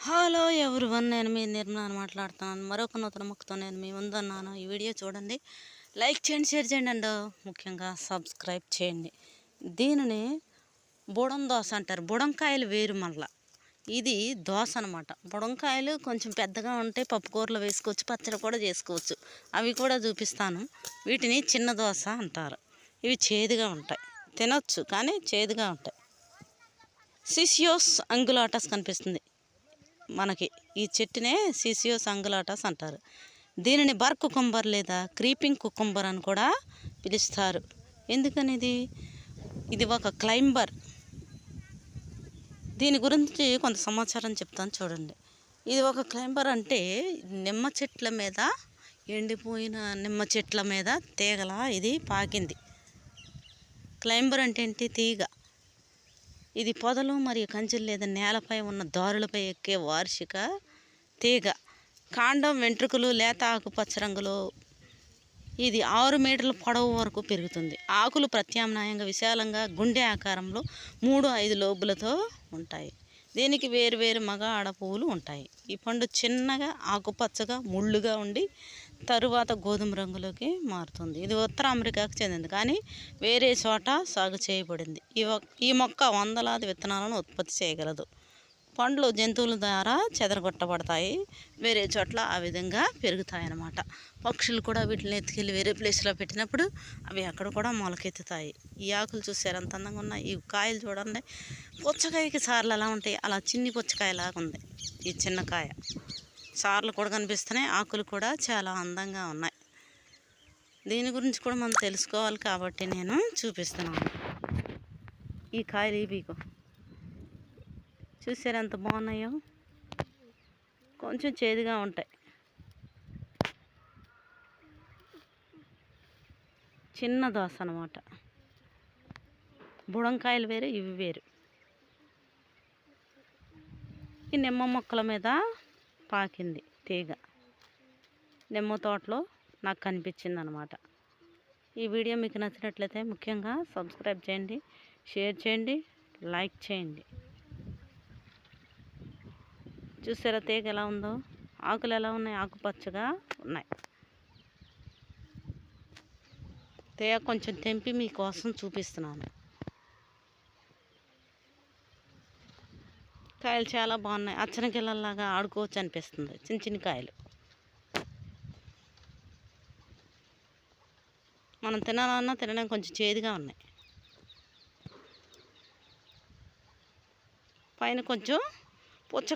Hello everyone, నేను మీ నిర్మలాని మాట్లాడుతున్నాను. మరొక నూతన మొక్కతో నేను మీ ముందున్నాను. ఈ వీడియో చూడండి, లైక్ చేయండి, షేర్ చేయండి అండ్ ముఖ్యంగా సబ్స్క్రైబ్ చేయండి. దీనిని బుడం దోస అంటారు. బుడంకాయలు వేరు మళ్ళా. ఇది దోస అనమాట. బుడంకాయలు కొంచెం పెద్దగా ఉంటే పప్పుకూరలో వేసుకోవచ్చు, పచ్చడి కూడా చేసుకోవచ్చు. అవి కూడా చూపిస్తాను. వీటిని చిన్న దోస అంటారు. ఇవి చేదుగా ఉంటాయి, తినొచ్చు కానీ చేదుగా ఉంటాయి. సిసియోస్ అంగులాటస్ కనిపిస్తుంది మనకి. ఈ చెట్టునే సిసియోస్ అంగులాటస్ అంటారు. దీనిని బర్ కుకుంబర్ లేదా క్రీపింగ్ కుకుంబర్ అని కూడా పిలుస్తారు. ఎందుకని ఇది ఒక క్లైంబర్. దీని గురించి కొంత సమాచారం చెప్తాను చూడండి. ఇది ఒక క్లైంబర్ అంటే నిమ్మ చెట్ల మీద, ఎండిపోయిన నిమ్మ చెట్ల మీద తీగల ఇది పాకింది. క్లైంబర్ అంటే ఏంటి? తీగ. ఇది పొదలు మరియు కంచెలు లేదా నేలపై ఉన్న దారులపై ఎక్కే వార్షిక తీగ. కాండం వెంట్రుకలు లేత ఆకుపచ్చ రంగులో. ఇది 6 మీటర్ల పొడవు వరకు పెరుగుతుంది. ఆకులు ప్రత్యామ్నాయంగా విశాలంగా గుండె ఆకారంలో 3-5 లోబులతో ఉంటాయి. దీనికి వేరు మగ ఆడ పువ్వులు ఉంటాయి. ఈ పండు చిన్నగా ఆకుపచ్చగా ముళ్ళుగా ఉండి తరువాత గోధుమ రంగులోకి మారుతుంది. ఇది ఉత్తర అమెరికాకు చెందింది, కానీ వేరే చోట సాగు చేయబడింది. ఈ మొక్క వందలాది విత్తనాలను ఉత్పత్తి చేయగలదు. పండ్లు జంతువుల ద్వారా చెదరగొట్టబడతాయి, వేరే చోట్ల ఆ విధంగా పెరుగుతాయి అన్నమాట. పక్షులు కూడా వీటిని ఎత్తుకెళ్ళి వేరే ప్లేస్లో పెట్టినప్పుడు అవి అక్కడ కూడా మొలకెత్తుతాయి. ఈ ఆకులు చూసారు ఎంత అందంగా ఉన్నాయి. ఈ కాయలు చూడండి, పుచ్చకాయకి సార్లు ఎలా ఉంటాయి, అలా చిన్ని పుచ్చకాయలాగా ఉంది ఈ చిన్న కాయ. సార్లు కూడా కనిపిస్తున్నాయి, ఆకులు కూడా చాలా అందంగా ఉన్నాయి. దీని గురించి కూడా మనం తెలుసుకోవాలి కాబట్టి నేను చూపిస్తున్నాను. ఈ కాయలు ఇవిగో చూసారు ఎంత బాగున్నాయో. కొంచెం చేదుగా ఉంటాయి. చిన్న దోస అన్నమాట. బుడంకాయలు వేరు, ఇవి వేరు. ఈ నిమ్మ మొక్కల మీద పాకింది తీగ. నిమ్మ తోటలో నాకు కనిపించింది అనమాట. ఈ వీడియో మీకు నచ్చినట్లయితే ముఖ్యంగా సబ్స్క్రైబ్ చేయండి, షేర్ చేయండి, లైక్ చేయండి. చూసారా తీగ ఎలా ఉందో, ఆకులు ఎలా ఉన్నాయి, ఆకుపచ్చగా ఉన్నాయి. తీగ కొంచెం తెంపి మీకోసం చూపిస్తున్నాను. కాయలు చాలా బాగున్నాయి. అచ్చన గిల్లల్లాగా ఆడుకోవచ్చు అనిపిస్తుంది. చిన్న కాయలు మనం తినాలన్నా తినడానికి కొంచెం చేదుగా ఉన్నాయి. పైన కొంచెం పుచ్చకాయ